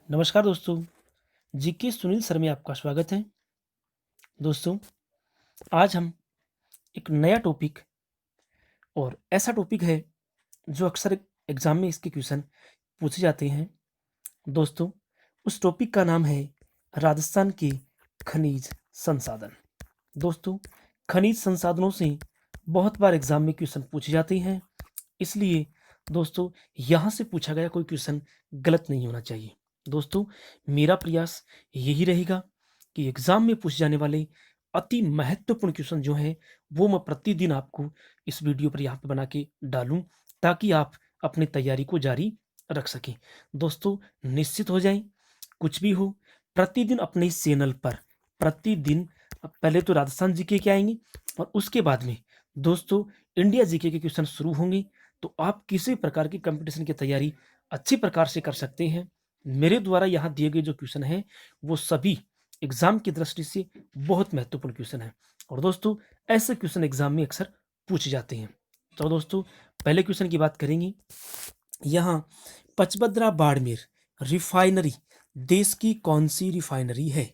नमस्कार दोस्तों, GK Sunil sir में आपका स्वागत है। दोस्तों, आज हम एक नया टॉपिक और ऐसा टॉपिक है जो अक्सर एग्ज़ाम में इसके क्वेश्चन पूछे जाते हैं। दोस्तों, उस टॉपिक का नाम है राजस्थान के खनिज संसाधन। दोस्तों, खनिज संसाधनों से बहुत बार एग्ज़ाम में क्वेश्चन पूछे जाते हैं, इसलिए दोस्तों यहाँ से पूछा गया कोई क्वेश्चन गलत नहीं होना चाहिए। दोस्तों, मेरा प्रयास यही रहेगा कि एग्ज़ाम में पूछे जाने वाले अति महत्वपूर्ण क्वेश्चन जो हैं, वो मैं प्रतिदिन आपको इस वीडियो पर यहाँ पे बना के डालूँ, ताकि आप अपनी तैयारी को जारी रख सकें। दोस्तों, निश्चित हो जाएँ, कुछ भी हो, प्रतिदिन अपने इस चैनल पर प्रतिदिन पहले तो राजस्थान जीके के आएँगे और उसके बाद में दोस्तों इंडिया जीके के क्वेश्चन शुरू होंगे, तो आप किसी प्रकार की कॉम्पिटिशन की तैयारी अच्छी प्रकार से कर सकते हैं। मेरे द्वारा यहाँ दिए गए जो क्वेश्चन हैं, वो सभी एग्ज़ाम की दृष्टि से बहुत महत्वपूर्ण क्वेश्चन हैं और दोस्तों ऐसे क्वेश्चन एग्ज़ाम में अक्सर पूछे जाते हैं। तो दोस्तों पहले क्वेश्चन की बात करेंगे। यहाँ पचबद्रा बाड़मेर रिफाइनरी देश की कौन सी रिफाइनरी है?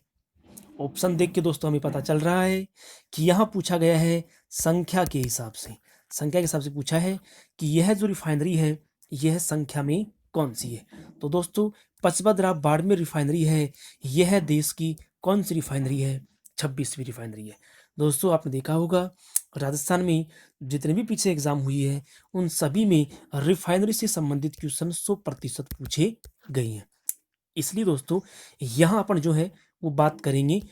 ऑप्शन देख के दोस्तों हमें पता चल रहा है कि यहाँ पूछा गया है संख्या के हिसाब से। संख्या के हिसाब से पूछा है कि यह जो रिफाइनरी है, यह संख्या में कौन सी है? तो दोस्तों पचबदरा बाड़मेर रिफाइनरी है, यह देश की कौन सी रिफाइनरी है? 26वीं रिफाइनरी है। दोस्तों आपने देखा होगा राजस्थान में जितने भी पीछे एग्जाम हुई है, उन सभी में रिफाइनरी से संबंधित क्वेश्चन 100% पूछे गए हैं। इसलिए दोस्तों यहाँ अपन जो है वो बात करेंगे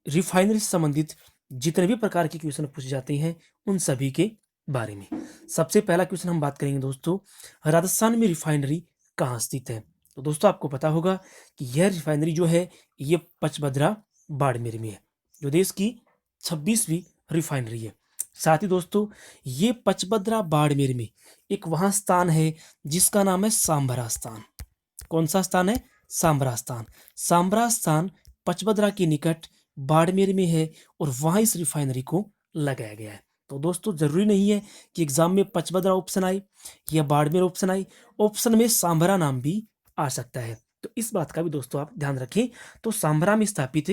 रिफाइनरी से संबंधित जितने भी प्रकार के क्वेश्चन पूछे जाते हैं उन सभी के बारे में। सबसे पहला क्वेश्चन हम बात करेंगे दोस्तों, राजस्थान में रिफाइनरी कहाँ स्थित है? तो दोस्तों आपको पता होगा कि यह रिफाइनरी जो है ये पचबदरा बाड़मेर में है, जो देश की 26वीं रिफाइनरी है। साथ ही दोस्तों ये पचबदरा बाड़मेर में एक वहाँ स्थान है जिसका नाम है सांभरा स्थान। कौन सा स्थान है? सांभरा स्थान। सांभरा स्थान पचबदरा के निकट बाड़मेर में है और वहां इस रिफाइनरी को लगाया गया है। तो दोस्तों जरूरी नहीं है कि एग्जाम में पचबदरा ऑप्शन आए या बाड़मेर ऑप्शन आए, ऑप्शन में सांभरा नाम भी आ सकता है। तो इस बात का भी दोस्तों आप ध्यान रखें। तो सांभरा में स्थापित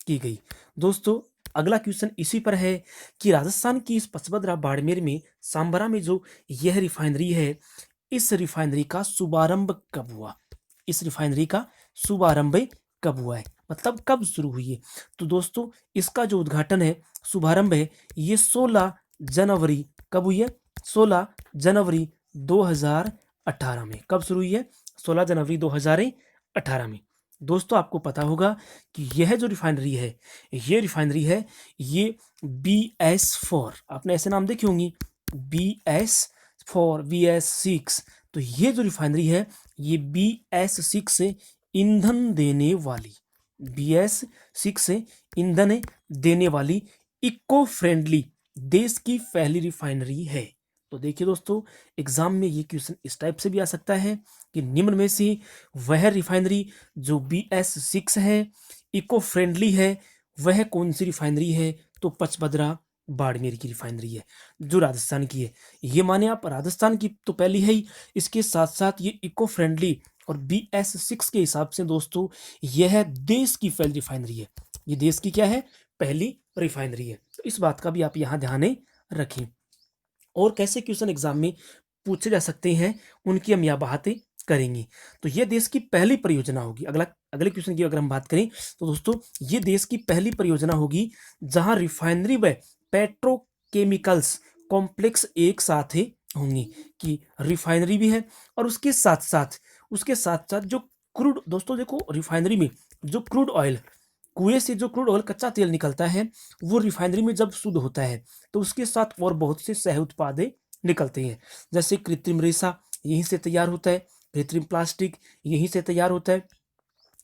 की गई। दोस्तों अगला क्वेश्चन इसी पर है कि राजस्थान की इस पचबदरा बाड़मेर में सांभरा में जो यह रिफाइनरी है, इस रिफाइनरी का शुभारंभ कब हुआ? इस रिफाइनरी का शुभारंभ कब हुआ है, मतलब कब शुरू हुई है? तो दोस्तों इसका जो उद्घाटन है, शुभारंभ है, ये 16 जनवरी कब हुई है? 16 जनवरी 2018 में। कब शुरू हुई है? 16 जनवरी 2018 में। दोस्तों आपको पता होगा कि यह जो रिफाइनरी है, ये रिफाइनरी है, ये BS4, आपने ऐसे नाम देखे होंगे, BS4, BS6। तो ये जो रिफाइनरी है, ये BS6 से ईंधन देने वाली, BS6 से ईंधन देने वाली इको फ्रेंडली देश की पहली रिफाइनरी है। तो देखिए दोस्तों एग्जाम में ये क्वेश्चन इस टाइप से भी आ सकता है कि निम्न में से वह रिफाइनरी जो BS6 है, इको फ्रेंडली है, वह कौन सी रिफाइनरी है? तो पचबदरा बाड़मेर की रिफाइनरी है, जो राजस्थान की है। ये माने आप राजस्थान की तो पहली है ही, इसके साथ साथ ये इको फ्रेंडली और BS6 के हिसाब से दोस्तों यह देश की पहली रिफाइनरी है। ये देश की क्या है? पहली रिफाइनरी है। तो इस बात का भी आप यहाँ ध्यान रखें। और कैसे क्वेश्चन एग्जाम में पूछे जा सकते हैं उनकी हम यहाँ बातें करेंगे। तो ये देश की पहली परियोजना होगी। अगले क्वेश्चन की अगर हम बात करें तो दोस्तों ये देश की पहली परियोजना होगी जहां रिफाइनरी व पेट्रोकेमिकल्स कॉम्प्लेक्स एक साथ ही होंगी, कि रिफाइनरी भी है और उसके साथ साथ जो क्रूड, दोस्तों देखो रिफाइनरी में जो क्रूड ऑयल, कुएं से जो क्रूड ऑयल कच्चा तेल निकलता है, वो रिफाइनरी में जब शुद्ध होता है तो उसके साथ और बहुत से सह उत्पाद निकलते हैं। जैसे कृत्रिम रेशा यहीं से तैयार होता है, कृत्रिम प्लास्टिक यहीं से तैयार होता है,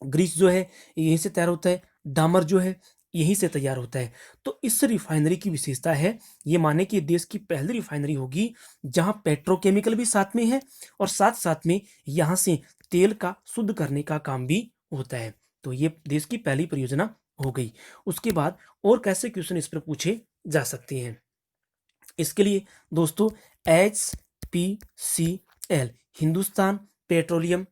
ग्रीस जो है यहीं से तैयार होता है, डामर जो है यहीं से तैयार होता है। तो इस रिफाइनरी की विशेषता है, ये माने कि देश की पहली रिफाइनरी होगी जहां पेट्रोकेमिकल भी साथ में है और साथ साथ में यहाँ से तेल का शुद्ध करने का काम भी होता है। तो ये देश की पहली परियोजना हो गई। उसके बाद और कैसे क्वेश्चन इस पर पूछे जा सकते हैं? इसके लिए दोस्तों HPCL, Hindustan petroleum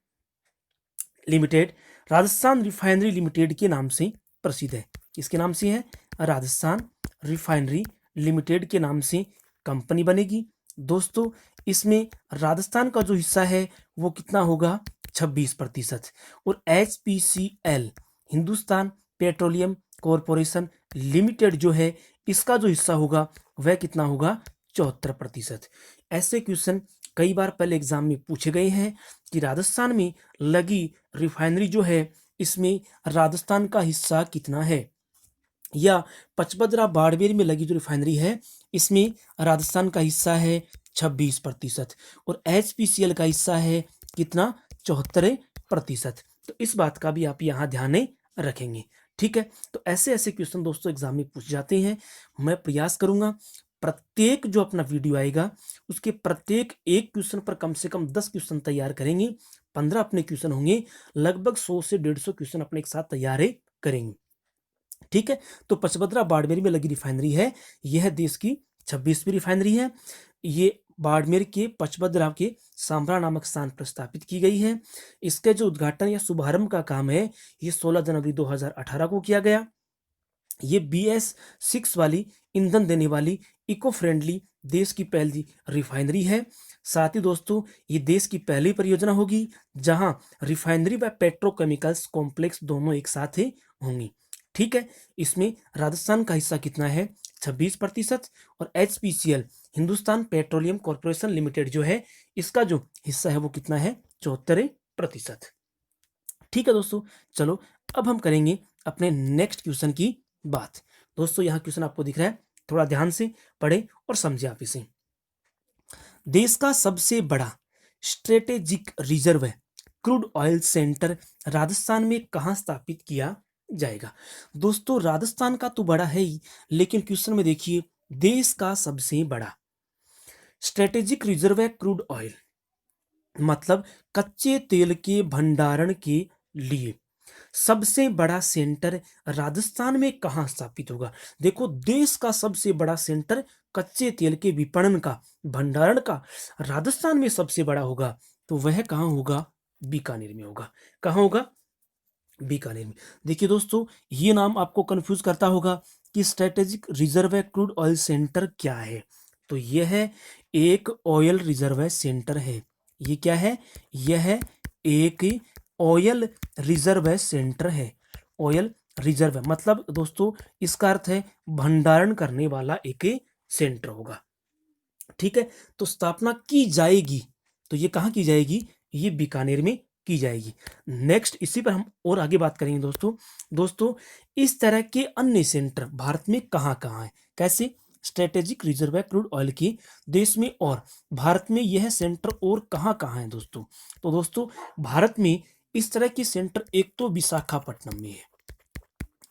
limited, Rajasthan refinery limited के नाम से प्रसिद्ध है। किसके नाम से है? राजस्थान रिफाइनरी लिमिटेड के नाम से कंपनी बनेगी। दोस्तों इसमें राजस्थान का जो हिस्सा है वो कितना होगा? 26%। और HPCL Hindustan petroleum corporation limited जो है इसका जो हिस्सा होगा वह कितना होगा? 74%। ऐसे क्वेश्चन कई बार पहले एग्जाम में पूछे गए हैं कि राजस्थान में लगी रिफाइनरी जो है इसमें राजस्थान का हिस्सा कितना है, या पचपदरा बाड़मेर में लगी जो रिफाइनरी है इसमें राजस्थान का हिस्सा है 26% और HPCL का हिस्सा है कितना? 74%। तो इस बात का भी आप यहाँ ध्यान रखेंगे। ठीक है, तो ऐसे ऐसे क्वेश्चन दोस्तों एग्जाम में पूछ जाते हैं। मैं प्रयास करूंगा प्रत्येक जो अपना वीडियो आएगा उसके प्रत्येक एक क्वेश्चन पर कम से कम 10 क्वेश्चन तैयार करेंगे। 15 अपने क्वेश्चन होंगे, लगभग 100 से 150 क्वेश्चन अपने एक साथ तैयार करेंगे। ठीक है, तो पचपदरा बाड़मेर में लगी रिफाइनरी है, यह देश की 26वीं रिफाइनरी है। ये बाड़मेर के पचपदरा के सांभरा नामक स्थान पर स्थापित की गई है। इसके जो उद्घाटन या शुभारंभ का काम है ये 16 जनवरी 2018 को किया गया। ये BS6 वाली ईंधन देने वाली इको फ्रेंडली देश की पहली रिफाइनरी है। साथ ही दोस्तों ये देश की पहली परियोजना होगी जहां रिफाइनरी व पेट्रोकेमिकल्स कॉम्प्लेक्स दोनों एक साथ होंगी। ठीक है, इसमें राजस्थान का हिस्सा कितना है? 26%। और HPCL Hindustan petroleum corporation limited जो है इसका जो हिस्सा है वो कितना है? 74%। ठीक है दोस्तों, चलो अब हम करेंगे अपने नेक्स्ट क्वेश्चन की बात। दोस्तों यहाँ क्वेश्चन आपको दिख रहा है, थोड़ा ध्यान से पढ़े और समझे आप इसे। देश का सबसे बड़ा strategic reserve crude oil centre Rajasthan में कहाँ स्थापित किया जाएगा? दोस्तों राजस्थान का तो बड़ा है ही, लेकिन क्वेश्चन में देखिए देश का सबसे बड़ा स्ट्रेटेजिक रिजर्व है क्रूड ऑयल, मतलब कच्चे तेल के भंडारण के लिए सबसे बड़ा सेंटर राजस्थान में कहां स्थापित होगा? देखो देश का सबसे बड़ा सेंटर कच्चे तेल के विपणन का, भंडारण का राजस्थान में सबसे बड़ा होगा, तो वह कहां होगा? बीकानेर में होगा। कहां होगा? बीकानेर में। देखिए दोस्तों ये नाम आपको कंफ्यूज करता होगा कि strategic reserve crude oil centre क्या है, तो यह एक ऑयल रिजर्व सेंटर है। ये क्या है? यह एक ऑयल रिजर्व सेंटर है। ऑयल रिजर्व मतलब दोस्तों इसका अर्थ है भंडारण करने वाला एक सेंटर होगा। ठीक है, तो स्थापना की जाएगी, तो ये कहां की जाएगी? ये बीकानेर में की जाएगी। नेक्स्ट इसी पर हम और आगे बात करेंगे दोस्तों इस तरह के अन्य सेंटर भारत में कहां कहां है? कैसे? स्ट्रेटेजिक रिजर्व क्रूड ऑयल की देश में और भारत में यह सेंटर और कहां कहां है दोस्तों? तो दोस्तों भारत में इस तरह की सेंटर एक तो विशाखापट्टनम में है।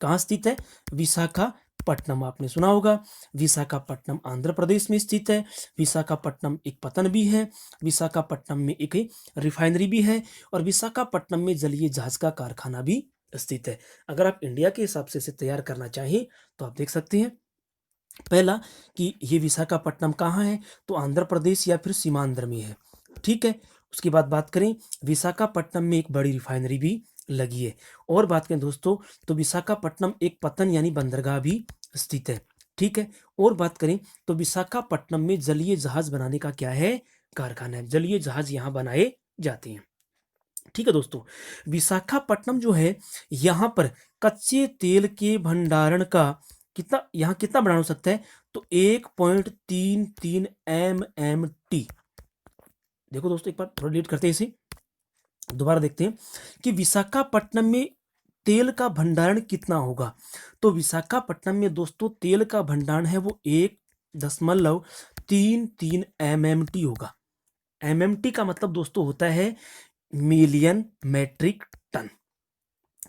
कहाँ स्थित है? विशाखापट्टनम, आपने सुना होगा। विशाखापट्टनम आंध्र प्रदेश में स्थित है। विशाखापट्टनम एक पत्तन भी है, विशाखापट्टनम में एक रिफाइनरी भी है और विशाखापट्टनम में जलीय जहाज का कारखाना भी स्थित है। अगर आप इंडिया के हिसाब से इसे तैयार करना चाहें तो आप देख सकते हैं पहला कि ये विशाखापट्टनम कहाँ है, तो आंध्र प्रदेश या फिर सीमांध्र में है। ठीक है, उसके बाद बात करें विशाखापट्टनम में एक बड़ी रिफाइनरी भी लगी है। और बात करें दोस्तों तो विशाखापट्टनम एक पत्तन यानी बंदरगाह भी स्थित है। ठीक है, और बात करें तो विशाखापट्टनम में जलीय जहाज बनाने का क्या है? कारखाना है। जलीय जहाज यहाँ बनाए जाते हैं। ठीक है दोस्तों, विशाखापट्टनम जो है यहाँ पर कच्चे तेल के भंडारण का कितना बढ़ा हो सकता है? तो 1.33 MMT। देखो दोस्तों एक बार थोड़ा लेट करते हैं इसे, दोबारा देखते हैं कि विशाखापट्टनम में तेल का भंडारण कितना होगा। तो विशाखापट्टनम में दोस्तों तेल का भंडारण है वो 1.33 MMT होगा। MMT का मतलब दोस्तों होता है मिलियन मैट्रिक टन।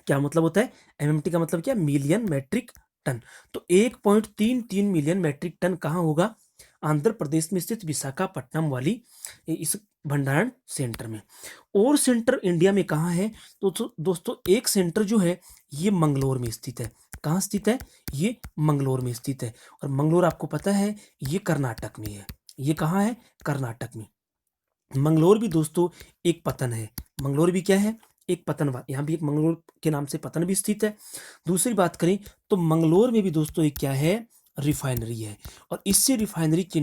क्या मतलब होता है? MMT का मतलब क्या? Million metric tonne. तो 1.33 मिलियन मैट्रिक टन कहाँ होगा? आंध्र प्रदेश में स्थित विशाखापट्टनम वाली इस भंडारण सेंटर में। और सेंटर इंडिया में कहाँ है? तो दोस्तों एक सेंटर जो है ये मंगलोर में स्थित है। कहाँ स्थित है? ये मंगलोर में स्थित है। और मंगलोर आपको पता है ये कर्नाटक में है। ये कहाँ है? कर्नाटक में। मंगलोर भी दोस्तों एक पतन है। मंगलोर भी क्या है? एक पतन, यहाँ भी एक मंगलोर के नाम से पतन भी स्थित है। दूसरी बात करें तो मंगलोर में भी दोस्तों एक क्या है, रिफाइनरी है। और इसी रिफाइनरी के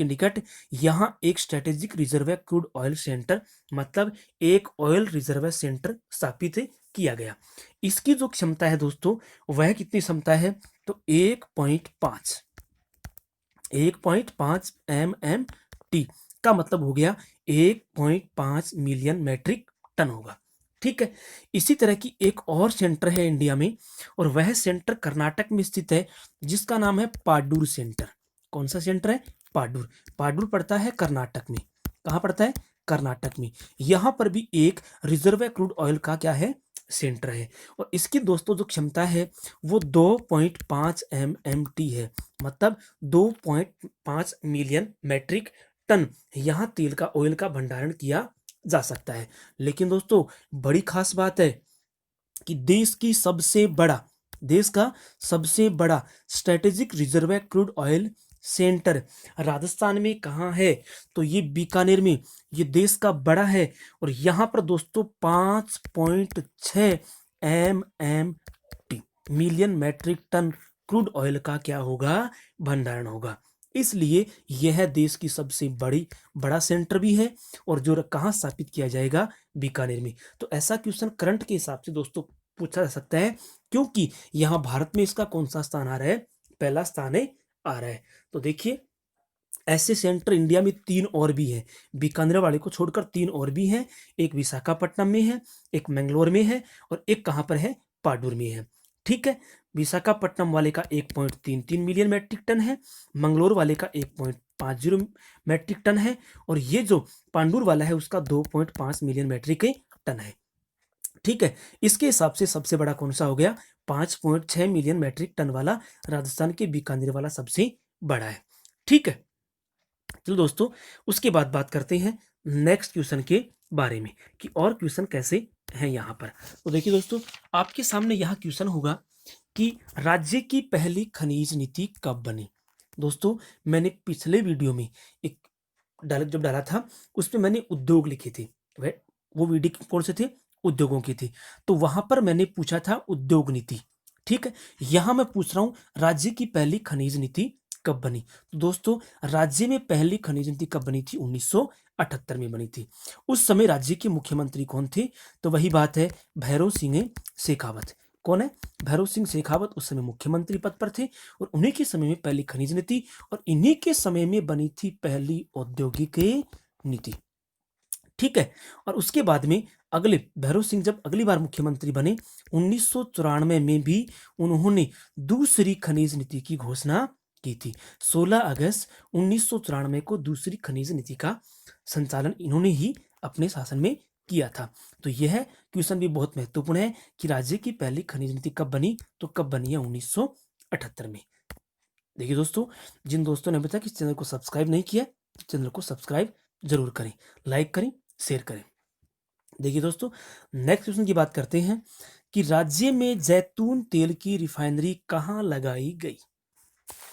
निकट यहाँ एक strategic reserve crude oil centre, मतलब एक ऑयल रिजर्व सेंटर स्थापित किया गया। इसकी जो क्षमता है दोस्तों, वह कितनी क्षमता है, तो 1.5 MMT का मतलब हो गया 1.5 मिलियन मैट्रिक टन होगा। ठीक है। इसी तरह की एक और सेंटर है इंडिया में, और वह सेंटर कर्नाटक में स्थित है, जिसका नाम है पाडूर सेंटर। कौन सा सेंटर है, पाडूर। पाडूर पड़ता है कर्नाटक में। कहाँ पड़ता है, कर्नाटक में। यहां पर भी एक रिजर्व क्रूड ऑयल का क्या है, सेंटर है। और इसकी दोस्तों जो क्षमता है वो 2.5 MMT है, मतलब 2.5 मिलियन मैट्रिक टन यहाँ तेल का, ऑयल का भंडारण किया जा सकता है। लेकिन दोस्तों बड़ी खास बात है कि देश का सबसे बड़ा strategic reserve crude oil centre Rajasthan में कहाँ है, तो ये बीकानेर में, ये देश का बड़ा है। और यहाँ पर दोस्तों 5.6 MMT million metric tonne crude oil का क्या होगा, भंडारण होगा। इसलिए यह देश की सबसे बड़ा सेंटर भी है, और जो कहाँ स्थापित किया जाएगा, बीकानेर में। तो ऐसा क्वेश्चन करंट के हिसाब से दोस्तों पूछा जा सकता है, क्योंकि यहाँ भारत में इसका कौन सा स्थान आ रहा है, पहला स्थान आ रहा है। तो देखिए ऐसे सेंटर इंडिया में 3 और भी हैं, बीकानेर वाले को छोड़कर 3 और भी हैं। एक विशाखापट्टनम में है, एक मैंगलोर में है, और एक कहाँ पर है, पाडूर में है। ठीक है। विशाखापट्टनम वाले का 1.33 मिलियन मैट्रिक टन है, मंगलोर वाले का 1.50 मैट्रिक टन है, और ये जो पांडुर वाला है उसका 2.5 मिलियन मैट्रिक टन है। ठीक है। इसके हिसाब से सबसे बड़ा कौन सा हो गया, 5.6 मिलियन मैट्रिक टन वाला राजस्थान के बीकानेर वाला सबसे बड़ा है। ठीक है। चलो दोस्तों उसके बाद बात करते हैं नेक्स्ट क्वेश्चन के बारे में, कि और क्वेश्चन कैसे हैं यहाँ पर। तो देखिए दोस्तों आपके सामने यहाँ क्वेश्चन होगा कि राज्य की पहली खनिज नीति कब बनी। दोस्तों मैंने पिछले वीडियो में एक जब डाला था, उसमें मैंने उद्योग लिखे थे, वह वो वीडियो कौन से थे, उद्योगों की थी। तो वहां पर मैंने पूछा था उद्योग नीति। ठीक है। यहां मैं पूछ रहा हूं राज्य की पहली खनिज नीति कब बनी। तो दोस्तों राज्य में पहली खनिज नीति कब बनी थी, 1978 में बनी थी। उस समय राज्य के मुख्यमंत्री कौन थे, तो वही बात है, भैरव सिंह शेखावत। कौन है, भैरव सिंह शेखावत उस समय मुख्यमंत्री पद पर थे, और उन्हीं के समय में पहली खनिज नीति, और इन्हीं के समय में बनी थी पहली औद्योगिक नीति। ठीक है। और उसके बाद में अगले भैरव सिंह जब अगली बार मुख्यमंत्री बने 1994 में भी उन्होंने दूसरी खनिज नीति की घोषणा की थी। 16 अगस्त 1994 को दूसरी खनिज नीति का संचालन इन्होंने ही अपने शासन में किया था। तो यह क्वेश्चन भी बहुत महत्वपूर्ण है कि राज्य की पहली खनिज नीति कब बनी, तो कब बनी है, 1978 में। देखिए दोस्तों जिन दोस्तों ने अभी तक इस चैनल को सब्सक्राइब नहीं किया, चैनल को सब्सक्राइब जरूर करें, लाइक करें, शेयर करें। देखिए दोस्तों नेक्स्ट क्वेश्चन की बात करते हैं कि राज्य में जैतून तेल की रिफाइनरी कहाँ लगाई गई।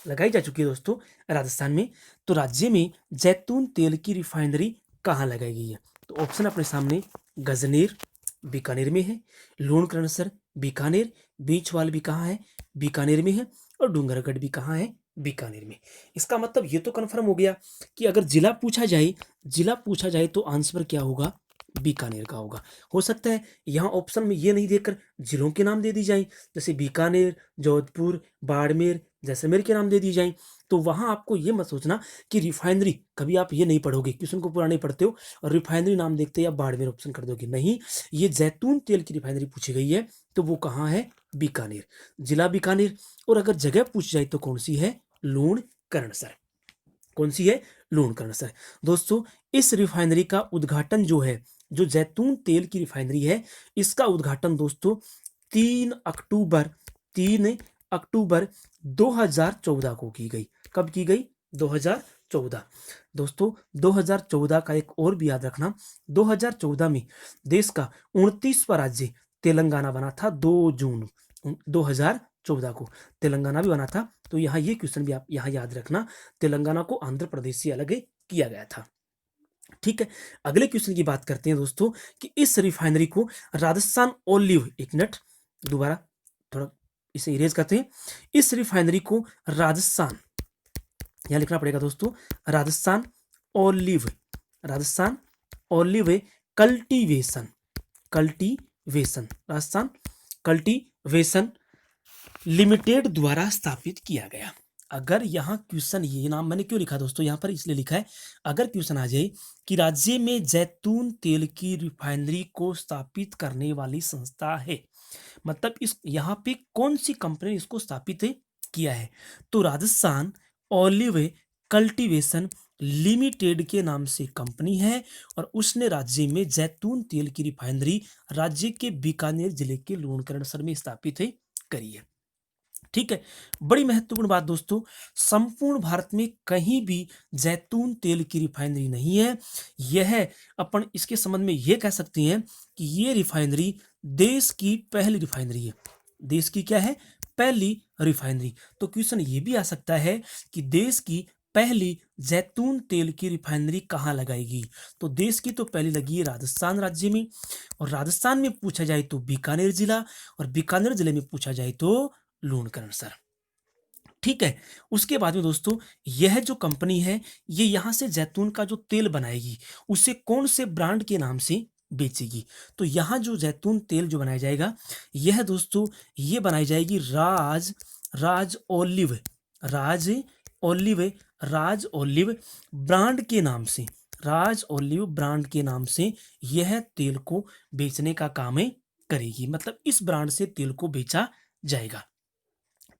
लगाई जा चुकी है दोस्तों राजस्थान में। तो राज्य में जैतून तेल की रिफाइनरी कहाँ लगाई गई है, तो ऑप्शन अपने सामने, गजनेर बीकानेर में है, लूणकरणसर बीकानेर, बीचवाल भी कहाँ है, बीकानेर में है, और डूंगरगढ़ भी कहाँ है, बीकानेर में। इसका मतलब ये तो कंफर्म हो गया कि अगर जिला पूछा जाए तो आंसर क्या होगा, बीकानेर का होगा। हो सकता है यहाँ ऑप्शन में ये नहीं देकर जिलों के नाम दे दी जाए, जैसे बीकानेर, जोधपुर, बाड़मेर, जैसलमेर के नाम दे दी जाए। तो वहां आपको ये मत सोचना कि रिफाइनरी, कभी आप ये नहीं पढ़ोगे, क्वेश्चन को पूरा नहीं पढ़ते हो और रिफाइनरी नाम देखते या बाड़मेर ऑप्शन कर दोगे, नहीं। ये जैतून तेल की रिफाइनरी पूछी गई है, तो वो कहाँ है, बीकानेर, जिला बीकानेर। और अगर जगह पूछ जाए तो कौन सी है, लूणकरणसर। कौन सी है, लूणकरणसर। दोस्तों इस रिफाइनरी का उद्घाटन जो है, जो जैतून तेल की रिफाइनरी है, इसका उद्घाटन दोस्तों 3 अक्टूबर 2014 को की गई। कब की गई, 2014। दोस्तों 2014 का एक और भी याद रखना, 2014 में देश का 29वां राज्य तेलंगाना बना था। 2 जून 2014 को तेलंगाना भी बना था। तो यहाँ ये क्वेश्चन भी आप यहाँ याद रखना, तेलंगाना को आंध्र प्रदेश से अलग किया गया था। ठीक है, अगले क्वेश्चन की बात करते हैं दोस्तों कि इस रिफाइनरी को राजस्थान ओलिव, एक मिनट दोबारा थोड़ा इसे इरेज करते हैं। इस रिफाइनरी को राजस्थान, यहां लिखना पड़ेगा दोस्तों, Rajasthan olive, Rajasthan olive cultivation, cultivation, Rajasthan cultivation limited द्वारा स्थापित किया गया। अगर यहाँ क्वेश्चन, ये नाम मैंने क्यों लिखा दोस्तों यहाँ पर, इसलिए लिखा है अगर क्वेश्चन आ जाए कि राज्य में जैतून तेल की रिफाइनरी को स्थापित करने वाली संस्था है, मतलब इस यहाँ पे कौन सी कंपनी ने इसको स्थापित किया है, तो राजस्थान ऑलिव कल्टीवेशन लिमिटेड के नाम से कंपनी है और उसने राज्य में जैतून तेल की रिफाइनरी राज्य के बीकानेर जिले के लूणकरणसर में स्थापित करी है। ठीक है, बड़ी महत्वपूर्ण बात दोस्तों, संपूर्ण भारत में कहीं भी जैतून तेल की रिफाइनरी नहीं है। यह अपन इसके संबंध में यह कह सकते हैं कि ये रिफाइनरी देश की पहली रिफाइनरी है। देश की क्या है? पहली रिफाइनरी। तो क्वेश्चन ये भी आ सकता है कि देश की पहली जैतून तेल की रिफाइनरी कहाँ लगाएगी, तो देश की तो पहली लगी है राजस्थान राज्य में, और राजस्थान में पूछा जाए तो बीकानेर जिला, और बीकानेर जिले में पूछा जाए तो लूणकरणसर। ठीक है, उसके बाद में दोस्तों यह जो कंपनी है ये यहाँ से जैतून का जो तेल बनाएगी उसे कौन से ब्रांड के नाम से बेचेगी, तो यहाँ जो जैतून तेल जो बनाया जाएगा यह दोस्तों ये बनाई जाएगी राज राज ओलिव, राज ओलिव, राज ओलिव ब्रांड के नाम से, राज ओलिव ब्रांड के नाम से यह तेल को बेचने का काम करेगी, मतलब इस ब्रांड से तेल को बेचा जाएगा।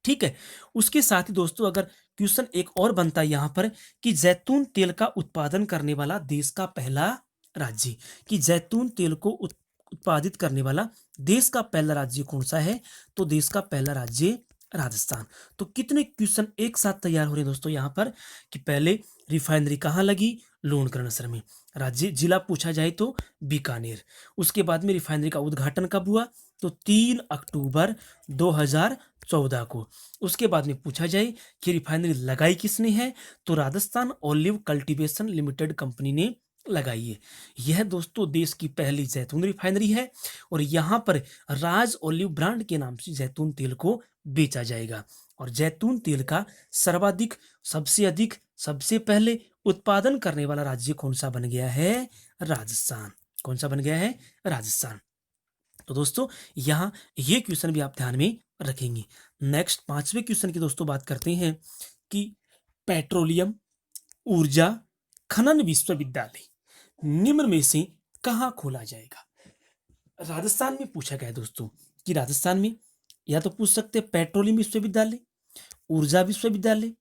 ठीक है, उसके साथ ही दोस्तों अगर क्वेश्चन एक और बनता है यहाँ पर कि जैतून तेल का उत्पादन करने वाला देश का पहला राज्य, कि जैतून तेल को उत्पादित करने वाला देश का पहला राज्य कौन सा है, तो देश का पहला राज्य राजस्थान। तो कितने क्वेश्चन एक साथ तैयार हो रहे हैं दोस्तों यहाँ पर कि पहले रिफाइनरी कहाँ लगी, लूणकरणसर में, राज्य जिला पूछा जाए तो बीकानेर, उसके बाद में रिफाइनरी का उद्घाटन कब हुआ, तो 3 अक्टूबर 2014 को। उसके बाद में पूछा जाए कि रिफाइनरी लगाई किसने है, तो Rajasthan olive cultivation limited company ने लगाई है। यह दोस्तों देश की पहली जैतून रिफाइनरी है और यहाँ पर राज ओलिव ब्रांड के नाम से जैतून तेल को बेचा जाएगा, और जैतून तेल का सर्वाधिक, सबसे अधिक, सबसे पहले उत्पादन करने वाला राज्य कौन सा बन गया है, राजस्थान। कौन सा बन गया है, राजस्थान। तो दोस्तों यहाँ ये क्वेश्चन भी आप ध्यान में रखेंगे। नेक्स्ट 5वें क्वेश्चन की दोस्तों बात करते हैं कि पेट्रोलियम ऊर्जा खनन विश्वविद्यालय निम्न में से कहाँ खोला जाएगा। राजस्थान में पूछा गया है दोस्तों कि राजस्थान में या तो पूछ सकते हैं पेट्रोलियम विश्वविद्यालय, ऊर्जा विश्वविद्यालय,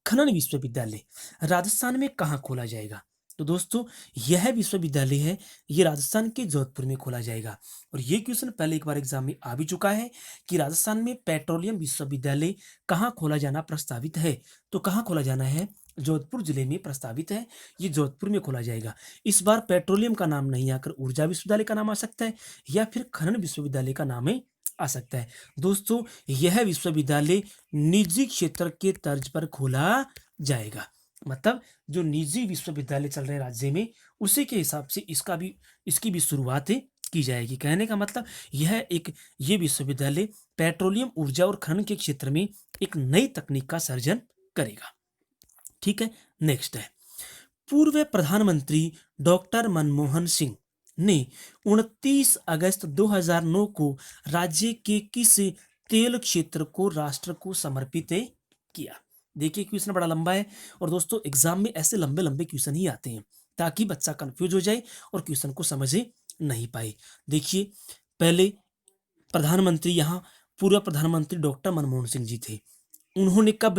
खनन विश्वविद्यालय, राजस्थान में कहाँ खोला जाएगा, तो दोस्तों यह विश्वविद्यालय है ये राजस्थान के जोधपुर में खोला जाएगा। और ये क्वेश्चन पहले एक बार एग्जाम में आ भी चुका है कि राजस्थान में पेट्रोलियम विश्वविद्यालय कहाँ खोला जाना प्रस्तावित है, तो कहाँ खोला जाना है, जोधपुर जिले में प्रस्तावित है, ये जोधपुर में खोला जाएगा। इस बार पेट्रोलियम का नाम नहीं आकर ऊर्जा विश्वविद्यालय का नाम आ सकता है या फिर खनन विश्वविद्यालय का नाम आ सकता है। दोस्तों यह विश्वविद्यालय निजी क्षेत्र के तर्ज पर खोला जाएगा, मतलब जो निजी विश्वविद्यालय चल रहे हैं राज्य में उसी के हिसाब से इसकी भी शुरुआत की जाएगी। कहने का मतलब ये विश्वविद्यालय पेट्रोलियम ऊर्जा और खनन के क्षेत्र में एक नई तकनीक का सर्जन करेगा। ठीक है, नेक्स्ट है पूर्व प्रधानमंत्री डॉक्टर मनमोहन सिंह ने 29 अगस्त 2009 को राज्य के किस तेल क्षेत्र को राष्ट्र को समर्पित किया। देखिए क्वेश्चन बड़ा लंबा है और दोस्तों एग्जाम में ऐसे लंबे लंबे क्वेश्चन ही आते हैं ताकि बच्चा कंफ्यूज हो जाए और क्वेश्चन को समझे नहीं पाए। देखिए पहले प्रधानमंत्री, यहाँ पूर्व प्रधानमंत्री डॉक्टर मनमोहन सिंह जी थे। उन्होंने कब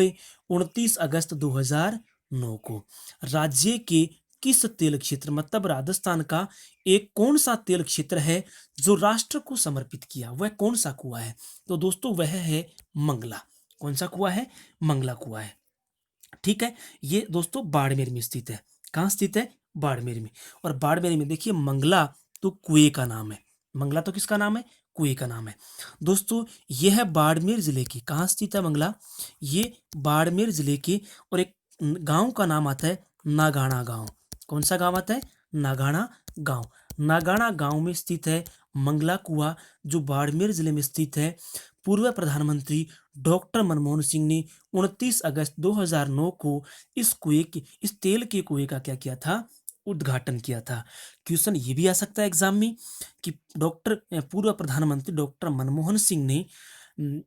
29 अगस्त 2009 को राज्य के किस तेल क्षेत्र, मतलब राजस्थान का एक कौन सा तेल क्षेत्र है जो राष्ट्र को समर्पित किया, वह कौन सा कुआं है, तो दोस्तों वह है मंगला। कौन सा कुआं है, मंगला कुआं है। ठीक है, ये दोस्तों बाड़मेर में स्थित है। कहाँ स्थित है, बाड़मेर में। और बाड़मेर में देखिए मंगला तो कुएं का नाम है, मंगला तो किसका नाम है, कुएं का नाम है। दोस्तों यह बाड़मेर जिले की, कहाँ स्थित है मंगला, ये बाड़मेर जिले के, और एक गांव का नाम आता है नागाना गांव। कौन सा गांव आता है? नागाना गांव। नागाना गांव में स्थित है मंगला कुआं, जो बाड़मेर जिले में स्थित है। पूर्व प्रधानमंत्री डॉक्टर मनमोहन सिंह ने 29 अगस्त 2009 को इस तेल के कुएं का क्या किया था? उद्घाटन किया था। क्वेश्चन ये भी आ सकता है एग्जाम में कि पूर्व प्रधानमंत्री डॉक्टर मनमोहन सिंह ने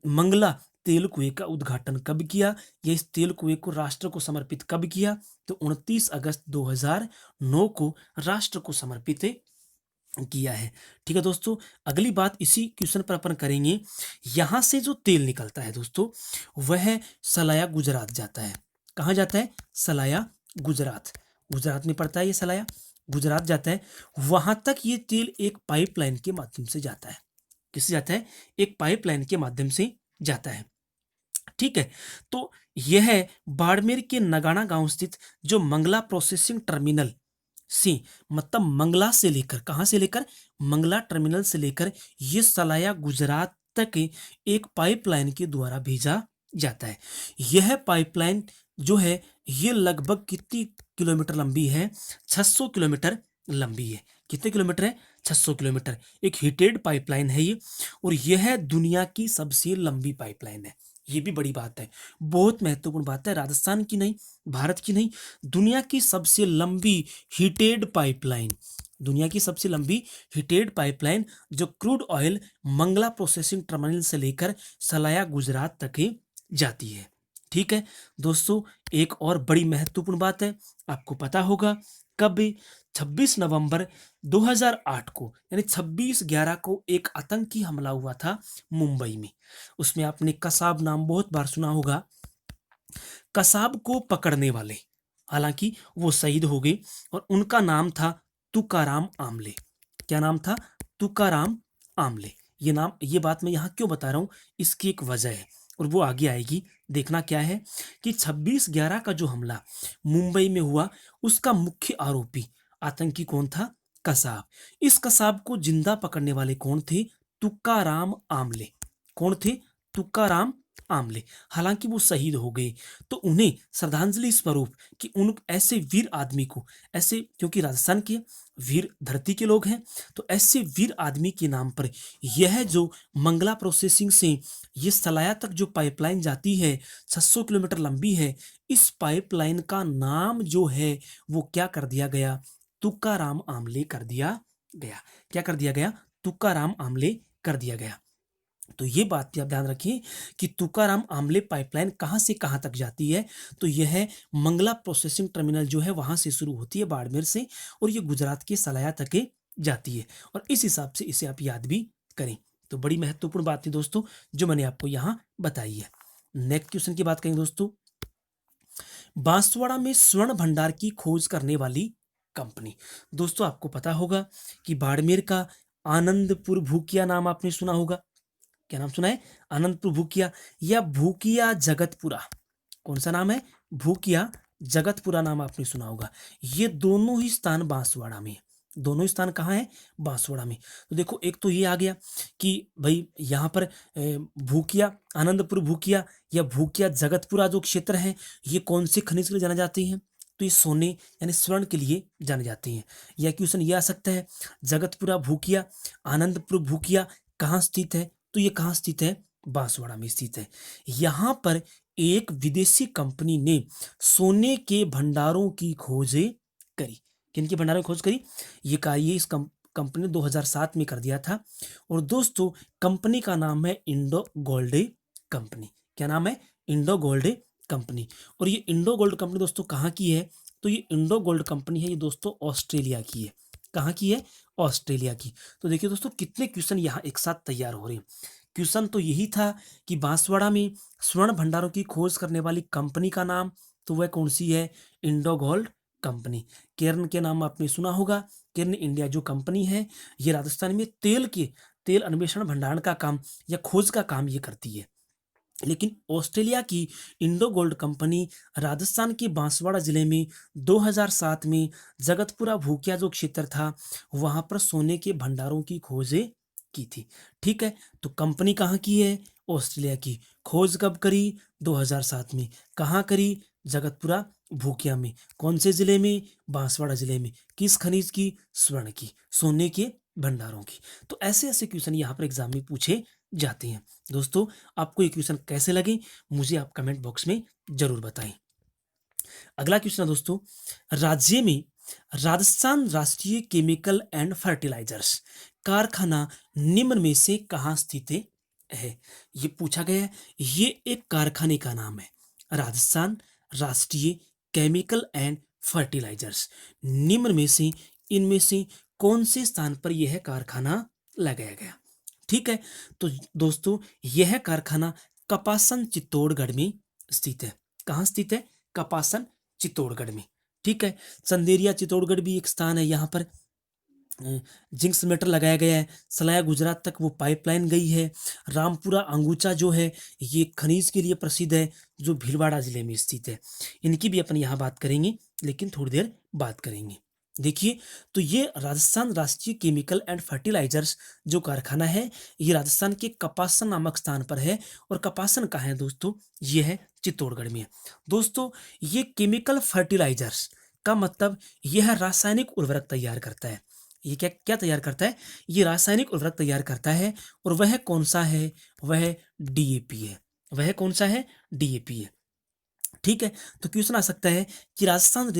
मंगला तेल कुएं का उद्घाटन कब किया, या इस तेल कुएं को राष्ट्र को समर्पित कब किया? तो 29 अगस्त 2009 को राष्ट्र को समर्पित किया है। ठीक है दोस्तों, अगली बात इसी क्वेश्चन पर अपन करेंगे। यहां से जो तेल निकलता है दोस्तों, वह सलाया गुजरात जाता है। कहाँ जाता है? सलाया गुजरात। गुजरात में पड़ता है ये सलाया, गुजरात जाता है। वहां तक ये तेल एक पाइपलाइन के माध्यम से जाता है। किससे जाता है? एक पाइपलाइन के माध्यम से जाता है। ठीक है, तो यह बाड़मेर के नगाना गांव स्थित जो मंगला प्रोसेसिंग टर्मिनल से, मतलब मंगला से लेकर, कहां से लेकर? मंगला टर्मिनल से लेकर ये सलाया गुजरात तक एक पाइपलाइन के द्वारा भेजा जाता है। यह पाइपलाइन जो है ये लगभग कितनी किलोमीटर लंबी है? 600 किलोमीटर लंबी है। कितने किलोमीटर है? 600 किलोमीटर। एक हीटेड पाइपलाइन है ये, और यह दुनिया की सबसे लंबी पाइपलाइन है। ये भी बड़ी बात है, बहुत महत्वपूर्ण बात है। राजस्थान की नहीं, भारत की नहीं, दुनिया की सबसे लंबी हीटेड पाइपलाइन, दुनिया की सबसे लंबी हीटेड पाइपलाइन जो crude oil Mangala processing terminal से लेकर सलाया गुजरात तक जाती है। ठीक है दोस्तों, एक और बड़ी महत्वपूर्ण बात है, आपको पता होगा कब? 26 नवंबर 2008 को, यानी 26/11 को एक आतंकी हमला हुआ था मुंबई में। उसमें आपने कसाब नाम बहुत बार सुना होगा। कसाब को पकड़ने वाले, हालांकि वो शहीद हो गए, और उनका नाम था तुकाराम आमले। क्या नाम था? तुकाराम आमले। ये नाम, ये बात मैं यहाँ क्यों बता रहा हूँ, इसकी एक वजह है और वो आगे आएगी। देखना क्या है कि 26/11 का जो हमला मुंबई में हुआ, उसका मुख्य आरोपी आतंकी कौन था? कसाब। इस कसाब को जिंदा पकड़ने वाले कौन थे? तुकाराम आमले। कौन थे? तुकाराम आमले। हालांकि वो शहीद हो गए, तो उन्हें श्रद्धांजलि स्वरूप कि उन ऐसे वीर आदमी को, ऐसे, क्योंकि राजस्थान के वीर धरती के लोग हैं, तो ऐसे वीर आदमी के नाम पर यह जो मंगला प्रोसेसिंग से ये सलाया तक जो पाइपलाइन जाती है, 600 किलोमीटर लंबी है, इस पाइपलाइन का नाम जो है वो क्या कर दिया गया? तुकाराम आमले कर दिया गया। क्या कर दिया गया? तुकाराम आमले कर दिया गया। तो ये बात भी आप ध्यान रखिए कि तुकाराम आमले पाइपलाइन कहाँ से कहाँ तक जाती है। तो यह मंगला प्रोसेसिंग टर्मिनल जो है वहां से शुरू होती है, बाड़मेर से, और ये गुजरात के सलाया तक जाती है। और इस हिसाब से इसे आप याद भी करें। तो बड़ी महत्वपूर्ण बात थी दोस्तों जो मैंने आपको यहाँ बताई है। नेक्स्ट क्वेश्चन की बात करें दोस्तों, बांसवाड़ा में स्वर्ण भंडार की खोज करने वाली कंपनी। दोस्तों आपको पता होगा कि बाड़मेर का आनंदपुर भूकिया नाम आपने सुना होगा। क्या नाम सुना है? आनंदपुर भूकिया या भूकिया जगतपुरा। कौन सा नाम है? भूकिया जगतपुरा नाम आपने सुना होगा। ये दोनों ही स्थान बांसवाड़ा में है। दोनों ही स्थान कहाँ है? बांसवाड़ा में। तो देखो, एक तो ये आ गया कि भाई यहाँ पर भूकिया, आनंदपुर भूकिया या भूकिया जगतपुरा जो क्षेत्र है, ये कौन से खनिज के लिए जाने जाते हैं? तो ये सोने यानी स्वर्ण के लिए जाने जाते हैं। या क्वेश्चन ये आ सकता है, जगतपुरा भूकिया, आनंदपुर भूकिया कहाँ स्थित है? तो ये कहाँ स्थित है? बांसवाड़ा में स्थित है। यहाँ पर एक विदेशी कंपनी ने सोने के भंडारों की खोज करी। किन के भंडारों की खोज करी? ये कार्य इस कंपनी ने 2007 में कर दिया था। और दोस्तों कंपनी का नाम है इंडो गोल्ड कंपनी। क्या नाम है? Indo gold company. और ये इंडो गोल्ड कंपनी दोस्तों कहाँ की है? तो ये इंडो गोल्ड कंपनी है, ये दोस्तों ऑस्ट्रेलिया की है। कहाँ की है? ऑस्ट्रेलिया की। तो देखिए दोस्तों कितने क्वेश्चन यहाँ एक साथ तैयार हो रहे हैं। क्वेश्चन तो यही था कि बांसवाड़ा में स्वर्ण भंडारों की खोज करने वाली कंपनी का नाम, तो वह कौन सी है? Indo gold company. केर्न के नाम आपने सुना होगा। केर्न इंडिया जो कंपनी है, ये राजस्थान में तेल अन्वेषण भंडारण का काम या खोज का काम ये करती है। लेकिन ऑस्ट्रेलिया की इंडो गोल्ड कंपनी राजस्थान के बांसवाड़ा जिले में 2007 में जगतपुरा भूकिया जो क्षेत्र था, वहां पर सोने के भंडारों की खोज की थी। ठीक है, तो कंपनी कहाँ की है? ऑस्ट्रेलिया की। खोज कब करी? 2007 में। कहाँ करी? जगतपुरा भूकिया में। कौन से जिले में? बांसवाड़ा जिले में। किस खनिज की? स्वर्ण की, सोने के भंडारों की। तो ऐसे ऐसे क्वेश्चन यहाँ पर एग्जाम में पूछे जाते हैं। दोस्तों, आपको ये क्वेश्चन कैसे लगे मुझे आप कमेंट बॉक्स में जरूर बताएं। अगला क्वेश्चन है दोस्तों, राज्य में राजस्थान राष्ट्रीय केमिकल एंड फर्टिलाइजर्स कारखाना निम्न में से कहाँ स्थित है? ये पूछा गया है। ये एक कारखाने का नाम है, राजस्थान राष्ट्रीय केमिकल एंड फर्टिलाइजर्स। निम्न में से इनमें से कौन से स्थान पर यह कारखाना लगाया गया? ठीक है, तो दोस्तों यह कारखाना कपासन चित्तौड़गढ़ में स्थित है। कहाँ स्थित है? कपासन चित्तौड़गढ़ में। ठीक है, चंदेरिया चित्तौड़गढ़ भी एक स्थान है। यहाँ पर जिंक्स मीटर लगाया गया है। सलाया गुजरात तक वो पाइपलाइन गई है। रामपुरा अंगूचा जो है ये खनिज के लिए प्रसिद्ध है, जो भीलवाड़ा जिले में स्थित है। इनकी भी अपन यहाँ बात करेंगे, लेकिन थोड़ी देर बात करेंगे। देखिए, तो ये राजस्थान राष्ट्रीय केमिकल एंड फर्टिलाइजर्स जो कारखाना है, ये राजस्थान के कपासन नामक स्थान पर है। और कपासन कहाँ है दोस्तों? ये है चित्तौड़गढ़ में। दोस्तों, ये केमिकल फर्टिलाइजर्स का मतलब यह रासायनिक उर्वरक तैयार करता है। ये क्या क्या तैयार करता है? ये रासायनिक उर्वरक तैयार करता है। और वह कौन सा है? वह डीएपी है। वह कौन सा है? डीएपी है। ठीक है, तो क्वेश्चन आ सकता है कि राजस्थान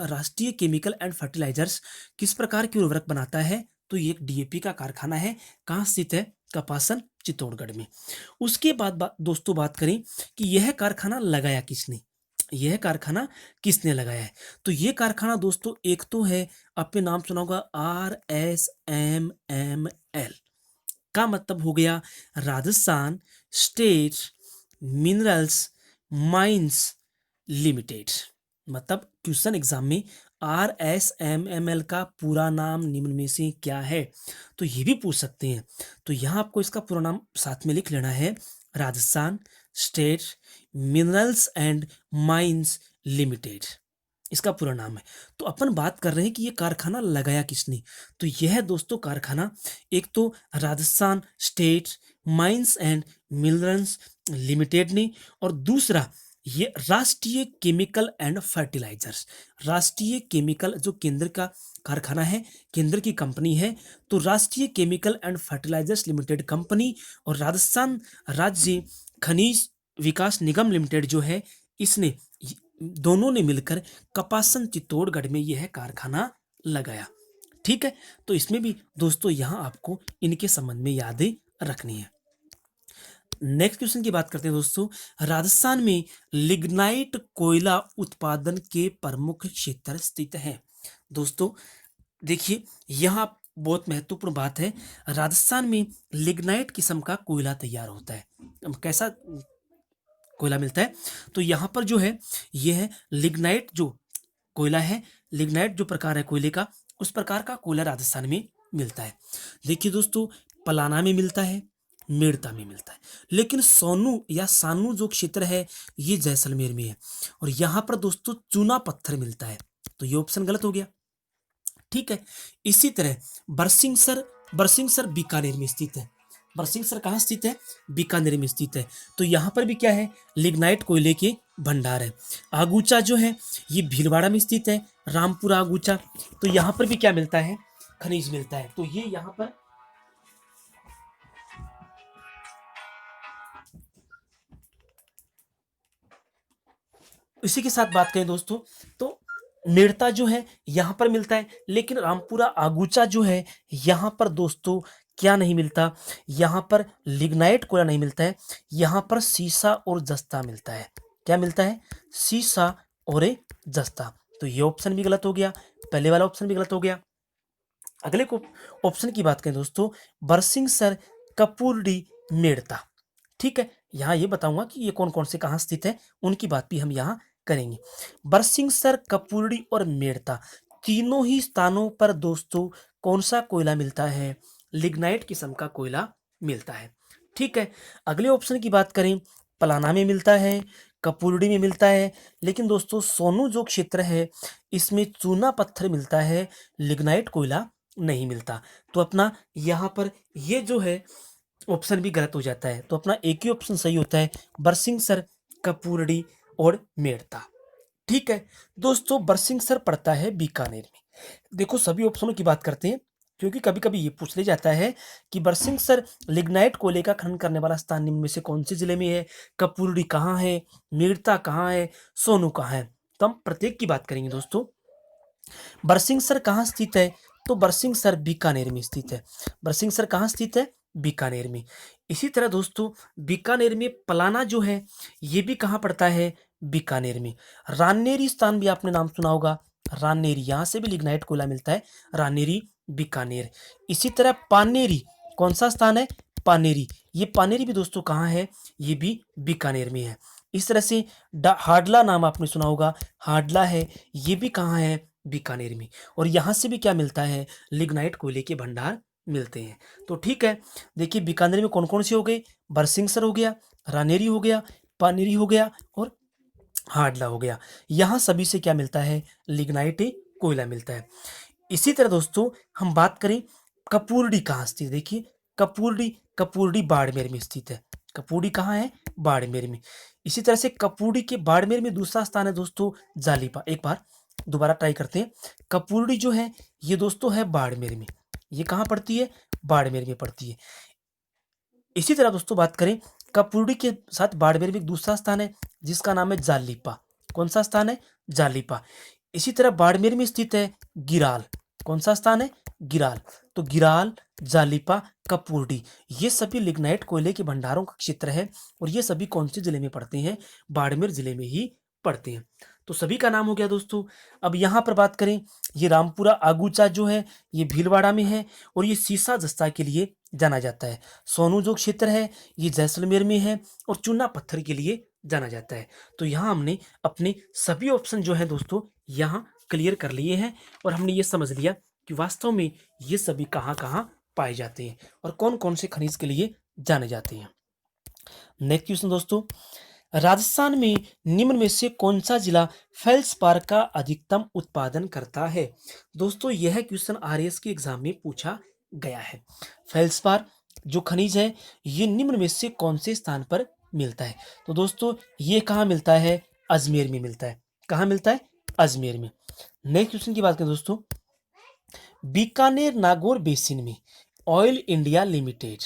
राष्ट्रीय केमिकल एंड फर्टिलाइजर्स किस प्रकार के उर्वरक बनाता है? तो ये एक डीएपी का कारखाना है। कहाँ स्थित है? कपासन चित्तौड़गढ़ में। उसके बाद दोस्तों बात करें कि यह कारखाना लगाया किसने? यह कारखाना किसने लगाया है? तो यह कारखाना दोस्तों एक तो है, आपने नाम सुना होगा, RSMML का मतलब हो गया Rajasthan state minerals mines limited. मतलब क्वेश्चन एग्जाम में RSMML का पूरा नाम निम्न में से क्या है, तो ये भी पूछ सकते हैं। तो यहाँ आपको इसका पूरा नाम साथ में लिख लेना है, Rajasthan state minerals and mines limited, इसका पूरा नाम है। तो अपन बात कर रहे हैं कि ये कारखाना लगाया किसने? तो यह दोस्तों कारखाना एक तो Rajasthan state mines and minerals limited ने, और दूसरा ये राष्ट्रीय केमिकल एंड फर्टिलाइजर्स। राष्ट्रीय केमिकल जो केंद्र का कारखाना है, केंद्र की कंपनी है, तो Rashtriya Chemical and Fertilizers Limited company और राजस्थान राज्य खनिज विकास निगम लिमिटेड जो है, इसने दोनों ने मिलकर कपासन चित्तौड़गढ़ में यह कारखाना लगाया। ठीक है, तो इसमें भी दोस्तों यहाँ आपको इनके संबंध में यादें रखनी है। नेक्स्ट क्वेश्चन की बात करते हैं दोस्तों, राजस्थान में लिग्नाइट कोयला उत्पादन के प्रमुख क्षेत्र स्थित हैं। दोस्तों देखिए, यहाँ बहुत महत्वपूर्ण बात है, राजस्थान में लिग्नाइट किस्म का कोयला तैयार होता है। कैसा कोयला मिलता है? तो यहाँ पर जो है यह है लिग्नाइट जो कोयला है, लिग्नाइट जो प्रकार है कोयले का, उस प्रकार का कोयला राजस्थान में मिलता है। देखिए दोस्तों, पलाना में मिलता है, मेड़ता में मिलता है, लेकिन सोनू या सानू जो क्षेत्र है ये जैसलमेर में है। और यहाँ पर दोस्तों चूना पत्थर मिलता है, तो ये ऑप्शन गलत हो गया। ठीक है, इसी तरह बरसिंगसर, बरसिंगसर बीकानेर में स्थित है। बरसिंगसर कहाँ स्थित है? बीकानेर में स्थित है। तो यहाँ पर भी क्या है? लिग्नाइट कोयले के भंडार है। आगूचा जो है ये भीलवाड़ा में स्थित है, रामपुरा आगूचा। तो यहाँ पर भी क्या मिलता है? खनिज मिलता है। तो ये यहाँ पर इसी के साथ बात करें दोस्तों, तो मेड़ता जो है यहाँ पर मिलता है, लेकिन रामपुरा आगूचा जो है यहाँ पर दोस्तों क्या नहीं मिलता? यहाँ पर लिग्नाइट कोयला नहीं मिलता है, यहाँ पर सीसा और जस्ता मिलता है। क्या मिलता है? सीसा और जस्ता। तो ये ऑप्शन भी गलत हो गया, पहले वाला ऑप्शन भी गलत हो गया। अगले को ऑप्शन की बात करें दोस्तों, बरसिंगसर, कपूरडी, मेड़ता। ठीक है, यहाँ ये बताऊंगा कि ये कौन कौन से कहाँ स्थित है, उनकी बात भी हम यहाँ करेंगे। बरसिंगसर, कपूरडी और मेड़ता तीनों ही स्थानों पर दोस्तों कौन सा कोयला मिलता है? लिग्नाइट किस्म का कोयला मिलता है। ठीक है, अगले ऑप्शन की बात करें, पलाना में मिलता है, कपूरडी में मिलता है, लेकिन दोस्तों सोनू जो क्षेत्र है इसमें चूना पत्थर मिलता है, लिग्नाइट कोयला नहीं मिलता। तो अपना यहाँ पर ये जो है ऑप्शन भी गलत हो जाता है। तो अपना एक ही ऑप्शन सही होता है, बरसिंगसर, कपूरडी और मेड़ता। ठीक है दोस्तों, बरसिंहसर पड़ता है बीकानेर में। देखो सभी ऑप्शनों की बात करते हैं, क्योंकि कभी कभी ये पूछ लिया जाता है कि बरसिंहसर लिग्नाइट कोयले का खनन करने वाला स्थान निम्न में से कौन से जिले में है, कपूरडी कहाँ है, मेड़ता कहाँ है, सोनू कहाँ है। तो हम प्रत्येक की बात करेंगे दोस्तों। बरसिंहसर कहाँ स्थित है, तो बरसिंहसर बीकानेर में स्थित है। बरसिंहसर कहाँ स्थित है, बीकानेर में। इसी तरह दोस्तों बीकानेर में पलाना जो है ये भी कहाँ पड़ता है, बीकानेर में। रानेरी स्थान भी आपने नाम सुना होगा, रानेरी, यहाँ से भी लिग्नाइट कोयला मिलता है, रानेरी बीकानेर। इसी तरह पानेरी कौन सा स्थान है, पानेरी, ये पानेरी भी दोस्तों कहाँ है, ये भी बीकानेर में है। इस तरह से हाडला नाम आपने सुना होगा, हाडला है, ये भी कहाँ है, बीकानेर में। और यहाँ से भी क्या मिलता है, लिग्नाइट कोयले के भंडार मिलते हैं। तो ठीक है, देखिए बीकानेर में कौन कौन से हो गए, बरसिंहसर हो गया, रानेरी हो गया, पानेरी हो गया और हाडला हो गया। यहाँ सभी से क्या मिलता है, लिग्नाइट कोयला मिलता है। इसी तरह दोस्तों हम बात करें कपूरडी कहाँ स्थित है, देखिए कपूरडी, कपूरडी बाड़मेर में स्थित है। कपूरडी कहाँ है, बाड़मेर में। इसी तरह से कपूरडी के बाड़मेर में दूसरा स्थान है दोस्तों जालीपा। एक बार दोबारा ट्राई करते हैं। कपूरडी जो है ये दोस्तों है बाड़मेर में, ये कहाँ पड़ती है, बाड़मेर में पड़ती है। इसी तरह दोस्तों बात करें कपूरडी के साथ बाड़मेर में एक दूसरा स्थान है जिसका नाम है जालीपा। कौन सा स्थान है, जालीपा। इसी तरह बाड़मेर में स्थित है गिराल। कौन सा स्थान है, गिराल। तो गिराल, जालीपा, कपूरडी, ये सभी लिग्नाइट कोयले के भंडारों का क्षेत्र है। और ये सभी कौन से जिले में पड़ते हैं, बाड़मेर जिले में ही पड़ते हैं। तो सभी का नाम हो गया दोस्तों। अब यहाँ पर बात करें, ये रामपुरा आगूचा जो है ये भीलवाड़ा में है और ये सीसा जस्ता के लिए जाना जाता है। सोनू जो क्षेत्र है ये जैसलमेर में है और चूना पत्थर के लिए जाना जाता है। तो यहाँ हमने अपने सभी ऑप्शन जो है दोस्तों यहाँ क्लियर कर लिए हैं और हमने ये समझ लिया कि वास्तव में ये सभी कहाँ कहाँ पाए जाते हैं और कौन कौन से खनिज के लिए जाने जाते हैं। नेक्स्ट क्वेश्चन दोस्तों, राजस्थान में निम्न में से कौन सा जिला फेल्सपार का अधिकतम उत्पादन करता है। दोस्तों यह क्वेश्चन आरएएस के एग्जाम में पूछा गया है। फेल्सपार जो खनिज है ये निम्न में से कौन से स्थान पर मिलता है। तो दोस्तों ये कहाँ मिलता है, अजमेर में मिलता है। कहाँ मिलता है, अजमेर में। नेक्स्ट क्वेश्चन की बात करें दोस्तों, बीकानेर नागौर बेसिन में Oil India Limited,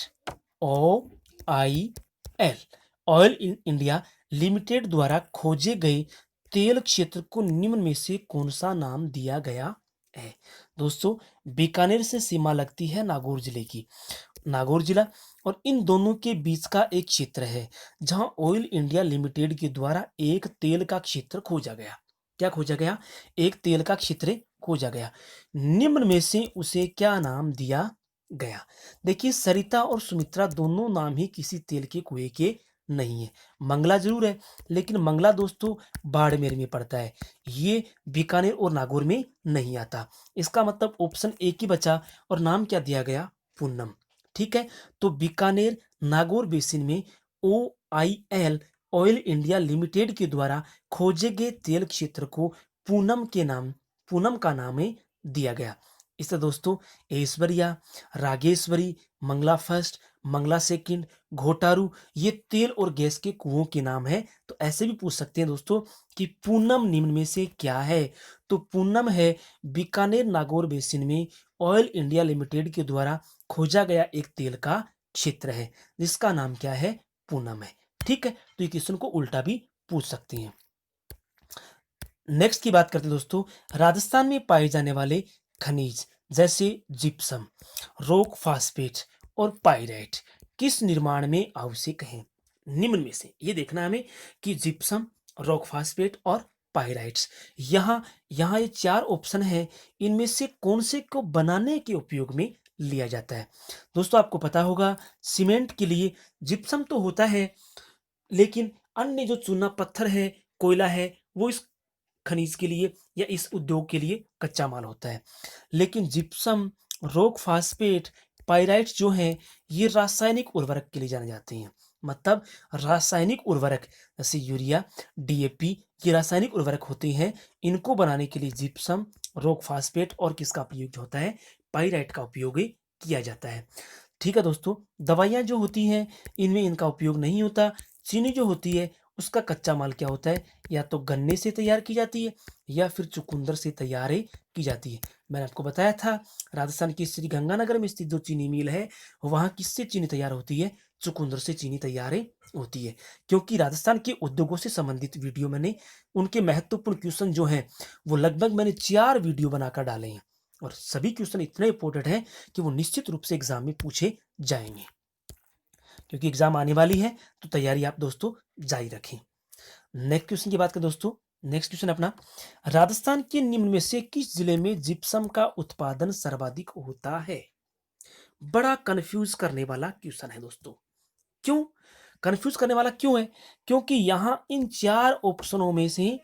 O I L, oil India Limited द्वारा खोजे गए तेल क्षेत्र को निम्न में से कौन सा नाम दिया गया है। दोस्तों बीकानेर से सीमा लगती है नागौर जिले की, नागौर जिला, और इन दोनों के बीच का एक क्षेत्र है जहां ऑयल इंडिया लिमिटेड के द्वारा एक तेल का क्षेत्र खोजा गया। क्या खोजा गया, एक तेल का क्षेत्र खोजा गया। निम्न में से उसे क्या नाम दिया गया। देखिए सरिता और सुमित्रा दोनों नाम ही किसी तेल के कुएं के नहीं है। मंगला जरूर है लेकिन मंगला दोस्तों बाड़मेर में पड़ता है, ये बीकानेर और नागौर में नहीं आता। इसका मतलब ऑप्शन एक ही बचा और नाम क्या दिया गया, पूनम। ठीक है, तो बीकानेर नागौर बेसिन में O I L, oil India limited के द्वारा खोजे गए तेल क्षेत्र को पूनम के नाम, पूनम का नाम दिया गया। इससे दोस्तों ऐश्वर्या, रागेश्वरी, मंगला फर्स्ट, मंगला सेकंड, घोटारू, ये तेल और गैस के कुओं के नाम है। तो ऐसे भी पूछ सकते हैं दोस्तों कि पूनम निम्न में से क्या है। तो पूनम है बीकानेर नागौर बेसिन में ऑयल इंडिया लिमिटेड के द्वारा खोजा गया एक तेल का क्षेत्र है जिसका नाम क्या है, पूनम है। ठीक है, तो ये क्वेश्चन को उल्टा भी पूछ सकते हैं। नेक्स्ट की बात करते हैं दोस्तों, राजस्थान में पाए जाने वाले खनिज जैसे जिप्सम, रॉक फास्फेट और पाइराइट किस निर्माण में आवश्यक हैं। निम्न में से ये देखना है हमें कि जिप्सम, रॉक फास्फेट और पाइराइट्स, यहाँ यहाँ ये चार ऑप्शन है, इनमें से कौन से को बनाने के उपयोग में लिया जाता है। दोस्तों आपको पता होगा सीमेंट के लिए जिप्सम तो होता है लेकिन अन्य जो चूना पत्थर है, कोयला है, वो इस खनिज के लिए या इस उद्योग के लिए कच्चा माल होता है। लेकिन जिप्सम, रॉक फास्फेट, पाइराइट्स जो हैं ये रासायनिक उर्वरक के लिए जाने जाते हैं। मतलब रासायनिक उर्वरक जैसे यूरिया, डीएपी, ये रासायनिक उर्वरक होते हैं। इनको बनाने के लिए जिप्सम, रॉक फास्फेट और किसका उपयोग जो होता है, पाइराइट का उपयोग किया जाता है। ठीक है दोस्तों, दवाइयाँ जो होती हैं इनमें इनका उपयोग नहीं होता। चीनी जो होती है उसका कच्चा माल क्या होता है, या तो गन्ने से तैयार की जाती है या फिर चुकंदर से तैयार की जाती है। मैंने आपको बताया था राजस्थान के श्री गंगानगर में स्थित जो चीनी मिल है, वहाँ किससे चीनी तैयार होती है, चुकंदर से चीनी तैयार होती है। क्योंकि राजस्थान के उद्योगों से संबंधित वीडियो मैंने उनके महत्वपूर्ण क्वेश्चन जो हैं वो लगभग मैंने 4 वीडियो बनाकर डाले हैं, और सभी क्वेश्चन इतने इंपॉर्टेंट हैं कि वो निश्चित रूप से एग्जाम में पूछे जाएंगे। क्योंकि एग्जाम आने वाली है तो तैयारी आप दोस्तों जारी रखें। नेक्स्ट क्वेश्चन की बात करें दोस्तों, नेक्स्ट क्वेश्चन अपना, राजस्थान के निम्न में से किस जिले में जिप्सम का उत्पादन सर्वाधिक होता है? बड़ा कंफ्यूज करने वाला क्वेश्चन है दोस्तों। क्यों कंफ्यूज करने वाला क्यों है? क्योंकि यहां इन 4 ऑप्शनों में से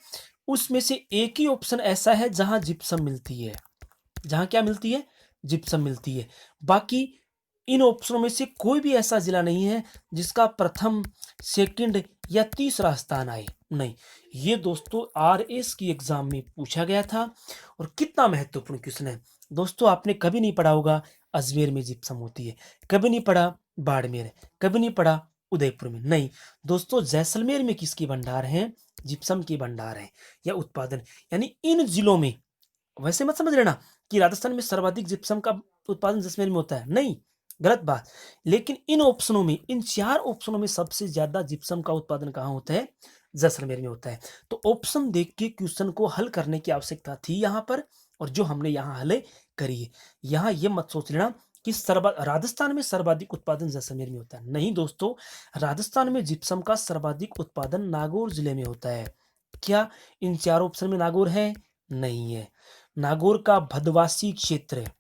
उसमें से एक ही ऑप्शन ऐसा है जहां जिप्सम मिलती है। जहां क्या मिलती है? जिप्सम मिलती है। बाकी इन ऑप्शनों में से कोई भी ऐसा जिला नहीं है जिसका प्रथम, सेकंड या तीसरा स्थान आए। नहीं, ये दोस्तों आरएस की एग्जाम में पूछा गया था, और कितना महत्वपूर्ण क्वेश्चन है दोस्तों। आपने कभी नहीं पढ़ा होगा अजमेर में जिप्सम होती है, कभी नहीं पढ़ा बाड़मेर, कभी नहीं पढ़ा उदयपुर में। नहीं दोस्तों, जैसलमेर में किसकी भंडार है? जिप्सम की भंडार है या उत्पादन। यानी इन जिलों में, वैसे मत समझ लेना कि राजस्थान में सर्वाधिक जिप्सम का उत्पादन जैसलमेर में होता है, नहीं, गलत बात। लेकिन इन ऑप्शनों में, इन 4 ऑप्शनों में सबसे ज्यादा जिप्सम का उत्पादन कहाँ होता है? जैसलमेर में होता है। तो ऑप्शन देख के क्वेश्चन को हल करने की आवश्यकता थी यहाँ पर, और जो हमने यहाँ हल करी है। यहाँ ये मत सोच लेना कि राजस्थान में सर्वाधिक उत्पादन जैसलमेर में होता है। नहीं दोस्तों, राजस्थान में जिप्सम का सर्वाधिक उत्पादन नागौर जिले में होता है। क्या इन 4 ऑप्शन में नागौर है? नहीं है। नागौर का भदवासी क्षेत्र है।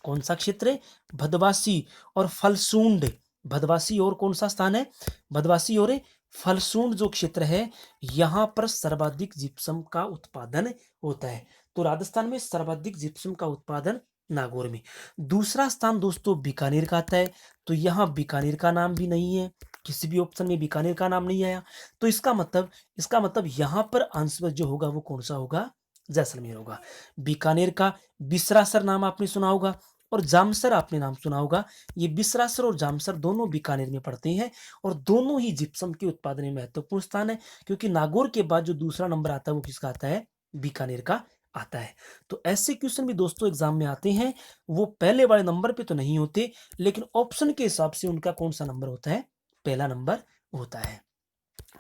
कौन सा क्षेत्र है? भदवासी और फलसूंड। भदवासी और कौन सा स्थान है? भदवासी और फलसूंड जो क्षेत्र है, यहां पर सर्वाधिक जिप्सम का उत्पादन होता है। तो राजस्थान में सर्वाधिक जिप्सम का उत्पादन नागौर में। दूसरा स्थान दोस्तों बीकानेर का आता है, तो यहां बीकानेर का नाम भी नहीं है, किसी भी ऑप्शन में बीकानेर का नाम नहीं आया। तो इसका मतलब यहां पर आंसर जो होगा वो कौन सा होगा? जैसलमेर होगा। बीकानेर का बिसरासर नाम आपने सुना होगा, और जामसर आपने नाम सुना होगा। ये बिसरासर और जामसर दोनों बीकानेर में पड़ते हैं, और दोनों ही जिप्सम के उत्पादन में महत्वपूर्ण स्थान है। क्योंकि नागौर के बाद जो दूसरा नंबर आता है वो किसका आता है? बीकानेर का आता है। तो ऐसे क्वेश्चन भी दोस्तों एग्जाम में आते हैं, वो पहले वाले नंबर पे तो नहीं होते, लेकिन ऑप्शन के हिसाब से उनका कौन सा नंबर होता है? पहला नंबर होता है।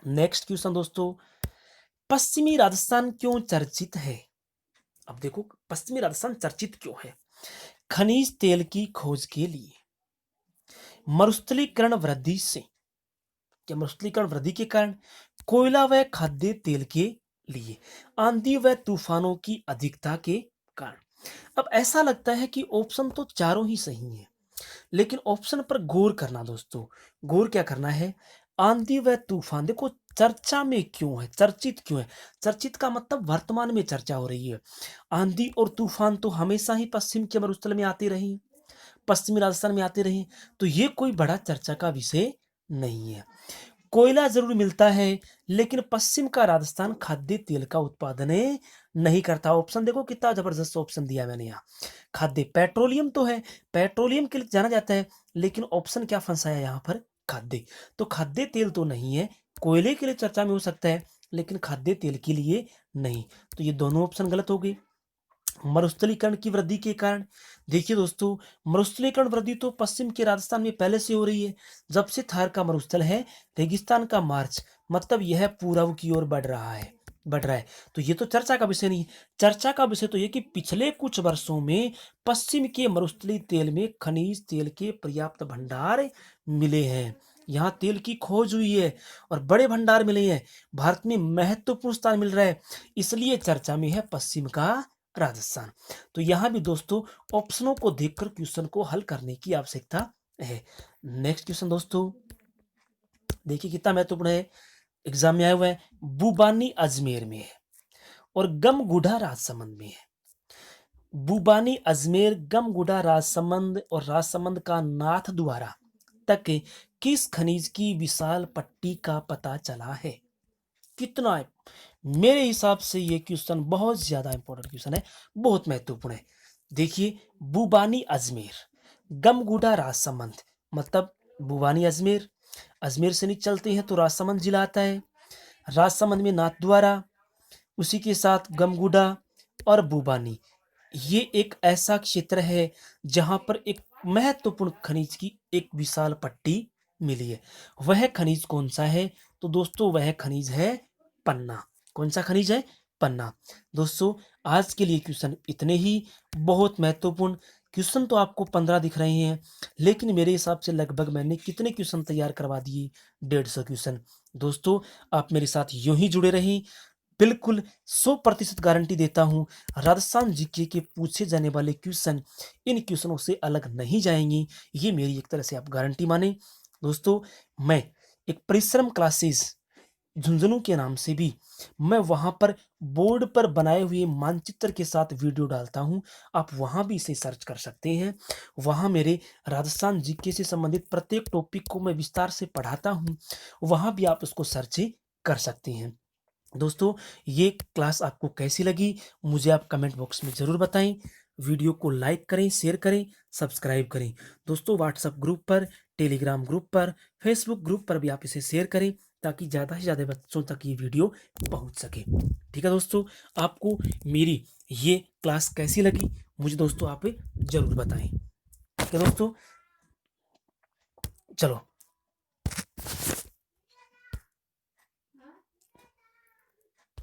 नेक्स्ट क्वेश्चन दोस्तों, पश्चिमी राजस्थान क्यों चर्चित है? अब देखो, पश्चिमी राजस्थान चर्चित क्यों है? खनिज तेल की खोज के लिए, मरुस्थलीकरण वृद्धि से, क्या मरुस्थलीकरण वृद्धि के कारण, कोयला व खाद्य तेल के लिए, आंधी व तूफानों की अधिकता के कारण। अब ऐसा लगता है कि ऑप्शन तो चारों ही सही हैं, लेकिन ऑप्शन पर गौर करना दोस्तों। गौर क्या करना है? आंधी व तूफान, देखो चर्चा में क्यों है, चर्चित क्यों है? चर्चित का मतलब वर्तमान में चर्चा हो रही है। आंधी और तूफान तो हमेशा ही पश्चिम के मरुस्थल में आते रहे हैं, पश्चिमी राजस्थान में आते रहे, तो ये कोई बड़ा चर्चा का विषय नहीं है। कोयला जरूर मिलता है, लेकिन पश्चिम का राजस्थान खाद्य तेल का उत्पादन नहीं करता। ऑप्शन देखो कितना जबरदस्त ऑप्शन दिया मैंने यहाँ। खाद्य, पेट्रोलियम तो है, पेट्रोलियम के लिए जाना जाता है, लेकिन ऑप्शन क्या फंसाया यहाँ पर? खाद्य। तो खाद्य तेल तो नहीं है, कोयले के लिए चर्चा में हो सकता है, लेकिन खाद्य तेल के लिए नहीं। तो ये दोनों ऑप्शन गलत हो गए। मरुस्थलीकरण की वृद्धि के कारण, देखिए दोस्तों, मरुस्थलीकरण वृद्धि तो पश्चिम के राजस्थान में पहले से हो रही है। जब से थार का मरुस्थल है, रेगिस्तान का मार्च, मतलब यह पूर्व की ओर बढ़ रहा है। तो ये तो चर्चा का विषय नहीं है। चर्चा का विषय तो ये कि पिछले कुछ वर्षों में पश्चिम के मरुस्थलीय तेल में खनिज तेल के पर्याप्त भंडार मिले हैं। यहाँ तेल की खोज हुई है और बड़े भंडार मिले हैं। भारत में महत्वपूर्ण स्थान मिल रहा है, इसलिए चर्चा में है पश्चिम का राजस्थान। तो यहाँ भी दोस्तों ऑप्शनों को देखकर क्वेश्चन को हल करने की आवश्यकता है। नेक्स्ट क्वेश्चन दोस्तों देखिए कितना महत्वपूर्ण है, एग्जाम में आया हुआ है। बुबानी अजमेर में है और गमगुढ़ा राजसमंद में है। बुबानी अजमेर, गमगुढ़ा राजसमंद और राजसमंद का नाथ द्वारा तक किस खनिज की विशाल पट्टी का पता चला है? कितना है? मेरे हिसाब से ये क्वेश्चन बहुत ज्यादा इंपॉर्टेंट क्वेश्चन है, बहुत महत्वपूर्ण है। देखिए, बुबानी अजमेर, गमगुढ़ा राजसमंद, मतलब बुबानी अजमेर, अजमेर से नहीं चलते हैं तो राजसमंद जिला आता है। राजसमंद में नाथद्वारा, उसी के साथ गमगुडा और बूबानी। ये एक ऐसा क्षेत्र है जहाँ पर एक महत्वपूर्ण खनिज की एक विशाल पट्टी मिली है। वह खनिज कौन-सा है? तो दोस्तों वह खनिज है पन्ना। कौन-सा खनिज है? पन्ना। दोस्तों आज के लिए क्वेश्चन इतने ही। बहुत महत्वपूर्ण क्वेश्चन तो आपको 15 दिख रहे हैं, लेकिन मेरे हिसाब से लगभग मैंने कितने क्वेश्चन तैयार करवा दिए? 150 क्वेश्चन। दोस्तों आप मेरे साथ यूँ ही जुड़े रहें। बिल्कुल 100% गारंटी देता हूँ, राजस्थान जीके के पूछे जाने वाले क्वेश्चन इन क्वेश्चनों से अलग नहीं जाएँगे। ये मेरी एक तरह से आप गारंटी मानें। दोस्तों मैं एक परिश्रम क्लासेस झुंझुनू के नाम से भी मैं वहाँ पर बोर्ड पर बनाए हुए मानचित्र के साथ वीडियो डालता हूँ। आप वहाँ भी इसे सर्च कर सकते हैं। वहाँ मेरे राजस्थान जीके से संबंधित प्रत्येक टॉपिक को मैं विस्तार से पढ़ाता हूँ। वहाँ भी आप उसको सर्च कर सकते हैं। दोस्तों ये क्लास आपको कैसी लगी मुझे आप कमेंट बॉक्स में ज़रूर बताएं। वीडियो को लाइक करें, शेयर करें, सब्सक्राइब करें। दोस्तों व्हाट्सएप ग्रुप पर, टेलीग्राम ग्रुप पर, फेसबुक ग्रुप पर भी आप इसे शेयर करें ताकि ज़्यादा से ज़्यादा बच्चों तक ये वीडियो पहुंच सके। ठीक है दोस्तों, आपको मेरी ये क्लास कैसी लगी मुझे दोस्तों आप ज़रूर बताएं। ठीक है दोस्तों, चलो